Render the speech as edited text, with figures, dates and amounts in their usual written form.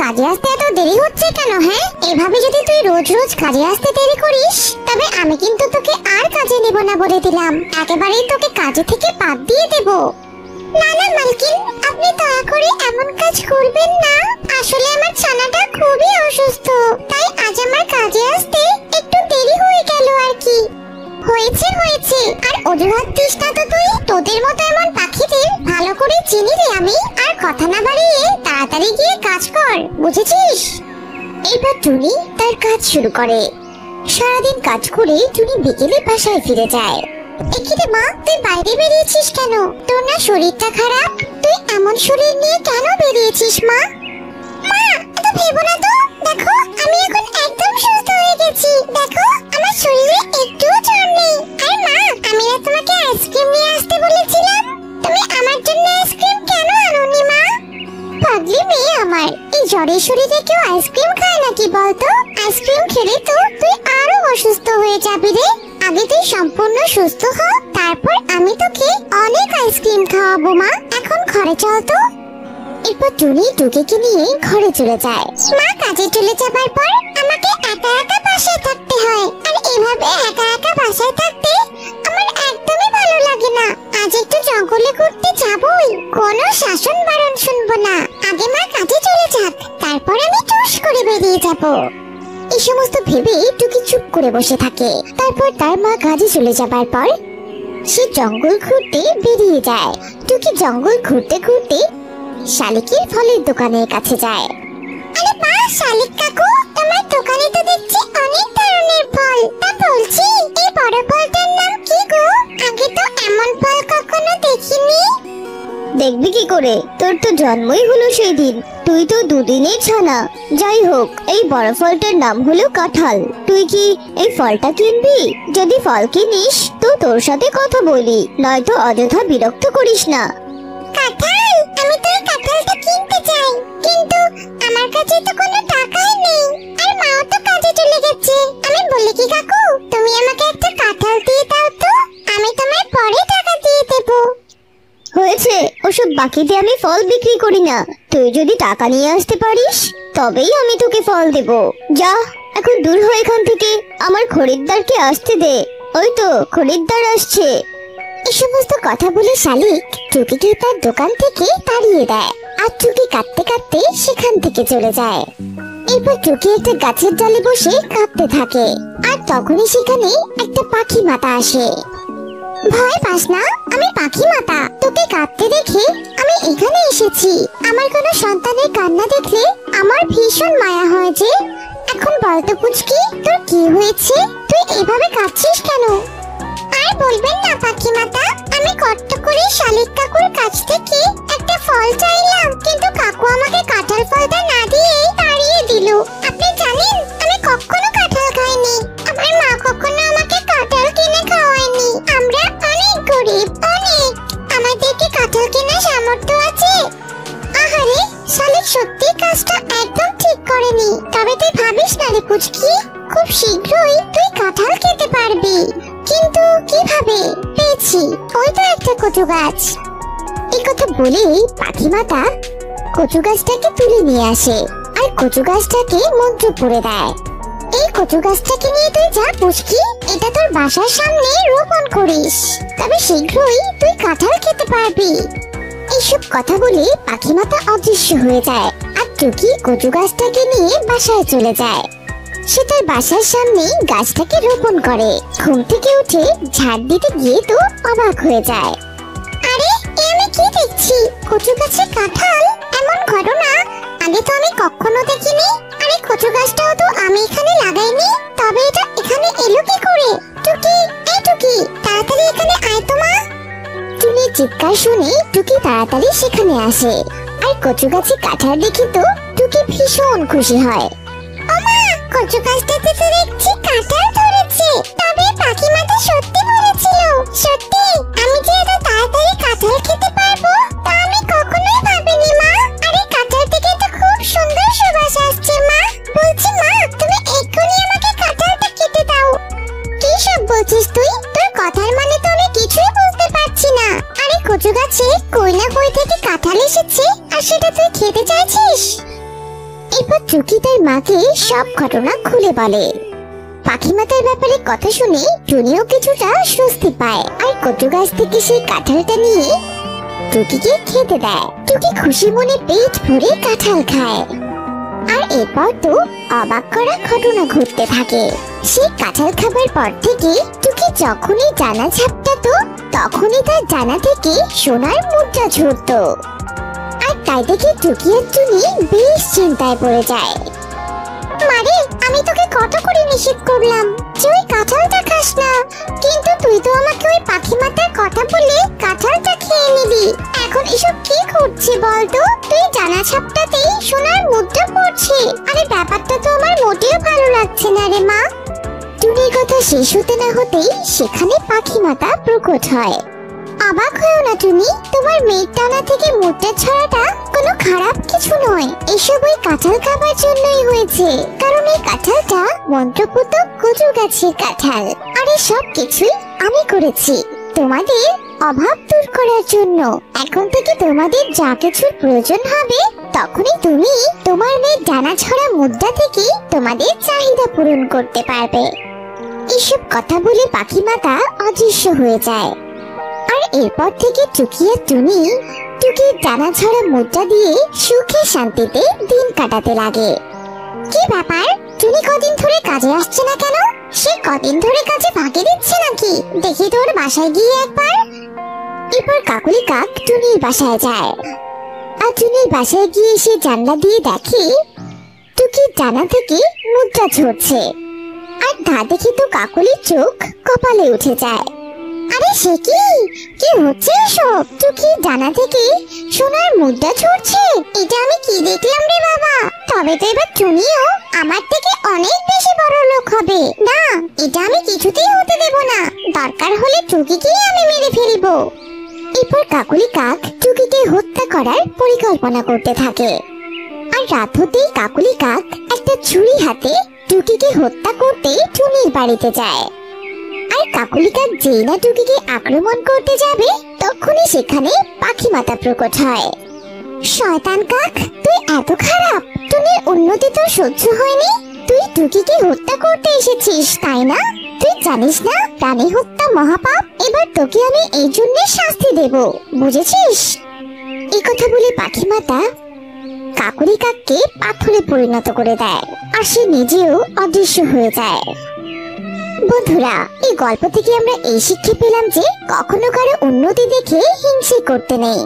কাজে আসতে এত দেরি হচ্ছে কেন? হ্যাঁ, এভাবে যদি তুই রোজ রোজ কাজে আসতে দেরি করিস তবে আমি কিন্তু তোকে আর কাজে নেব না বলে দিলাম। একেবারেই তোকে কাজে থেকে বাদ দিয়ে দেব। না না মালকিন, আপনি দয়া করে এমন কাজ করবেন না। আসলে আমার ছানাটা খুবই অসুস্থ, তাই আজ আমার কাজে আসতে একটু দেরি হয়ে গেল আর কি। হয়েছে হয়েছে, আর অজুহাত দিস না তো তুই। তোদের মতো এমন পাখিদের ভালো করে চিনি রে আমি। আর কথা না বাড়িয়ে তাড়াতাড়ি গিয়ে কাজ কর, বুঝেছিস? এবার টুনি তার কাজ শুরু করে। সারাদিন কাজ করে টুনি বিকেলে বাসায় ফিরে যায়। একিরে মা, তুই বাইরে বেরিয়েছিস কেন? তোর না শরীরটা খারাপ? তুই এমন শরীর নিয়ে কেন বেরিয়েছিস মা? মা, এত ভেবো না তো। দেখো, আমি এখন একদম সুস্থ হয়ে গেছি। দেখো, আমার শরীরে একটুও জ্বর নেই। আর মা, আমি না তোমাকে আইসক্রিম নিয়ে আসতে বলেছিলাম। তুমি আমার জন্য আইসক্রিম কেন আনোনি মা? পাগলি মেয়ে আমার, এই জ্বরের শরীরে কেউ আইসক্রিম খায় নাকি বলতো? আইসক্রিম খেলে তো তুই আরো অসুস্থ হয়ে যাবি রে। আগে তুই সম্পূর্ণ সুস্থ হ, তারপর আমি তোকে অনেক আইসক্রিম খাওয়াবো মা। এখন ঘরে চল তো। এরপর টুনি টুকিকে নিয়ে ঘরে চলে যায়। মা, কাজে চলে যাবার পর আমাকে একা একা বাসায় থাকতে হয়। আর এভাবে একা একা বাসায় থাকতে আমার একদমই ভালো লাগে না। আজ একটু জঙ্গলে ঘুরতে যাবই, কোনো শাসন বারণ শুনবো না। আগে মা কাজে চলে যাক, তারপর আমি টুস করে বেরিয়ে যাব। এই সমস্ত ভেবে টুকি চুপ করে বসে থাকে। তারপর তার মা কাজে চলে যাবার পর সে জঙ্গল ঘুরতে বেরিয়ে যায়। টুকি জঙ্গল ঘুরতে ঘুরতে শালিকের ফলের দোকানের কাছে যায়। আরে বাহ শালিক কাকু, তোমার দোকানে তো দেখছি অনেক ধরনের ফল। তা বলছি, এই বড় ফলটার নাম কি গো? আগে তো এমন ফল কখনো দেখিনি। দেখবি কি করে? তোর তো জন্মই হলো সেই দিন, তুই তো দুদিনের ছানা। যাই হোক, এই বড় ফলটার নাম হলো কাঁঠাল। তুই কি এই ফলটা কিনবি? যদি ফল কিনিস তো তোর সাথে কথা বলি, নয়তো অযথা বিরক্ত করিস না। কাঁঠাল? আমি তো এই কাঁঠালটা কিনতে চাই, কিন্তু আমার কাছে তো কোনো টাকাই নেই। আর মাও তো কাজে চলে গেছে। আমি বলি কি কাকু, তুমি আমাকে একটা কাঁঠাল দিয়ে দাও তো, আমি তোমায় পরে টাকা দিয়ে দেবো। হয়েছে, ওসব বাকিতে আমি ফল বিক্রি করি না। তুই যদি টাকা নিয়ে আসতে পারিস তবেই আমি তোকে ফল দেব। যা, এখন দূর হ এখান থেকে। আমার খরিদ্দারকে আসতে দে। ওই তো খরিদ্দার আসছে। এই সমস্ত কথা বলে শালিক টুকিকে তার দোকান থেকে তাড়িয়ে দেয়। আর টুকি কাঁদতে কাঁদতে সেখান থেকে চলে যায়। এরপর টুকি একটা গাছের ডালে বসে কাঁদতে থাকে। আর তখনই সেখানে একটা পাখি মাতা আসে। ভয় পাস না, আমি পাখি মাতা। তোকে কাঁদতে দেখে আমি এখানে এসেছি। আমার কোনো সন্তানের কান্না দেখলে আমার ভীষণ মায়া হয় যে। এখন বলতো পুচকি, তোর কি হয়েছে? তুই এভাবে কাঁদছিস কেন? আর বলবেন না পাখি মাতা, আমি কষ্ট করে শালিক কাকুর কাছ থেকে একটা ফল চাইলাম, কিন্তু কাকু আমাকে কাঁঠাল ফলটা না দিয়েই তাড়িয়ে দিল। আপনি জানেন, আমি কখনো কাঁঠাল খাইনি। আমার মা কখনো আমাকে কাঁঠাল কিনে খাওয়ায়নি। আমরা অনেক গরিব, অনেক। আমাদের কি কাঁঠাল কেনার সামর্থ্য আছে? আহারে, শালিক সত্যি কাজটা একদম ঠিক করেনি। তবে তুই ভাবিস না রে পুচকি, খুব শীঘ্রই তুই কাঁঠাল খেতে পারবি। কিন্তু কিভাবে? পেয়েছি, ওই তো একটা কচু গাছ। এই কথা বলেই পাখি মাতা কচু গাছটাকে তুলে নিয়ে আসে আর কচু গাছটাকে মন্ত্র পড়ে দেয়। এই কচু গাছটাকে নিয়ে তুই যা পুচকি, এটা তোর বাসার সামনে রোপণ করিস, তবে শীঘ্রই তুই কাঁঠাল খেতে পারবি। এইসব কথা বলে পাখি মাতা অদৃশ্য হয়ে যায়। আর টুকি কচু গাছটাকে নিয়ে বাসায় চলে যায়। সে তার বাসার সামনে গাছটাকে রোপণ করে। ঘুম থেকে উঠে ঝাড় দিতে গিয়ে তো অবাক হয়ে যায়। আরে, এ আমি কি দেখছি? কচু গাছে কাঁঠাল? এমন ঘটনা আগে তো আমি কখনো দেখিনি। আরে, কচু গাছটাও তো আমি এখানে লাগাইনি, তবে এটা এখানে এলো কি করে? টুকি, এই টুকি, তাড়াতাড়ি এখানে আয় তো মা। টুনির চিৎকার শুনে টুকি তাড়াতাড়ি সেখানে আসে। আর কচু গাছে কাঁঠাল দেখে তো টুকি ভীষণ খুশি হয়। ওমা, কচু গাছটাতে তো দেখছি কাঁঠাল ধরেছে। তবে পাখি মাতা সত্যি বলেছিল। সত্যি আমি যে এত তাড়াতাড়ি কাঁঠাল খেতে পারবো তা আমি কখনোই ভাবিনি মা। আরে, কাঁঠাল থেকে তো খুব সুন্দর সুবাস আসছে মা। বলছি মা, তুমি এক্ষুনি আমাকে কাঁঠালটা কেটে দাও। কি সব বলছিস তুই? তোর কথার মানে তো আমি কিছুই বুঝতে পারছি না। আরে, কচু গাছে কই না কই থেকে কাঁঠাল এসেছে আর সেটা তুই খেতে চাইছিস? এরপর টুকি তার মাকে সব ঘটনা খুলে বলে। পাখিমাতার ব্যাপারে কথা শুনে টুনিও কিছুটা স্বস্তি পায় আর কচু গাছ থেকে সেই কাঁঠালটা নিয়ে টুকিকে খেতে দেয়। টুকি খুশি মনে পেট ভরে কাঁঠাল খায়। আর এরপর তো অবাক করা ঘটনা ঘটতে থাকে। সেই কাঁঠাল খাবার পর থেকে টুকি যখনই জানা ঝাপটাতো তখনই তার জানা থেকে সোনার মুদ্রা ঝরতো। আর তাই দেখে টুকি আর টুনি বেশ চিন্তায় পড়ে যায়। মারে, আমি তোকে কত করে নিষেধ করলাম যে ওই কাঁঠালটা খাস না, কিন্তু তুই তো আমাকে ওই পাখি মাতার কথা বলে কাঁঠালটা খেয়ে নিবি। এখন এসব কি করছে বলতো? তুই জানা ছাপটাতেই সোনার মুদ্রা পড়ছে। আরে ব্যাপারটা তো আমার মোটেও ভালো লাগছে না রে মা। টুনির কথা শেষ হতে না হতেই সেখানে পাখি মাতা প্রকট হয়। অবাক হয়েও না টুনি, তোমার মেয়ের টানা থেকে মুদ্রা ছড়াটা কোনো খারাপ কিছু নয়। এসব ওই কাঁঠাল খাবার জন্যই হয়েছে, কারণ এই কাঁঠালটা মন্ত্রপুত কচু গাছের কাঁঠাল। আর এই সব কিছুই আমি করেছি তোমাদের অভাব দূর করার জন্য। এখন থেকে তোমাদের যা কিছুর প্রয়োজন হবে তখনই তুমি তোমার মেয়ের ডানা ছড়া মুদ্রা থেকে তোমাদের চাহিদা পূরণ করতে পারবে। এসব কথা বলে পাখি মাতা অদৃশ্য হয়ে যায়। আর এরপর থেকে টুকি আর টুনি টুকির ডানা ছড়া মুদ্রা দিয়ে সুখে শান্তিতে দিন কাটাতে লাগে। কি ব্যাপার, টুনি কদিন ধরে কাজে আসছে না কেন? সে কদিন ধরে কাজে ফাঁকি দিচ্ছে নাকি? দেখি তোর বাসায় গিয়ে একবার। এরপর কাকুলি কাক টুনির বাসায় যায়। আর টুনির বাসায় গিয়ে সে জানলা দিয়ে দেখে টুকির ডানা থেকে মুদ্রা ঝরছে। আর তা দেখে তো কাকুলির চোখ কপালে উঠে যায়। আরে সে কি হচ্ছে এসব? টুকির ডানা থেকে সোনার মুদ্রা ঝরছে, এটা আমি কি দেখলাম রে বাবা? তবে তো এবার টুনিও আমার থেকে অনেক বেশি বড় লোক হবে। না, এটা আমি কিছুতেই হতে দেব না। দরকার হলে টুকিকেই আমি মেরে ফেলবো। এরপর কাকুলি কাক টুকিকে হত্যা করার পরিকল্পনা করতে থাকে। আর রাত হতেই কাকুলি কাক একটা ছুরি হাতে টুকিকে হত্যা করতে টুনির বাড়িতে যায়। আর কাকুলি কাক যেই না টুকিকে আক্রমণ করতে যাবে তখনই সেখানে পাখি মাতা প্রকট হয়। শয়তান কাক, তুই এত খারাপ! টুনির উন্নতি তো সহ্য হয়নি, তুই টুকিকে হত্যা করতে এসেছিস তাই না? তুই জানিস না প্রাণী হত্যা মহাপাপ? এবার তোকে আমি এই জন্য শাস্তি দেব, বুঝেছিস? এই কথা বলে পাখি মাতা কাকুলি কাককে পাথরে পরিণত করে দেয়। আর সে নিজেও অদৃশ্য হয়ে যায়। বন্ধুরা, এই গল্প থেকে আমরা এই শিক্ষা পেলাম যে কখনো কারো উন্নতি দেখে হিংসে করতে নেই।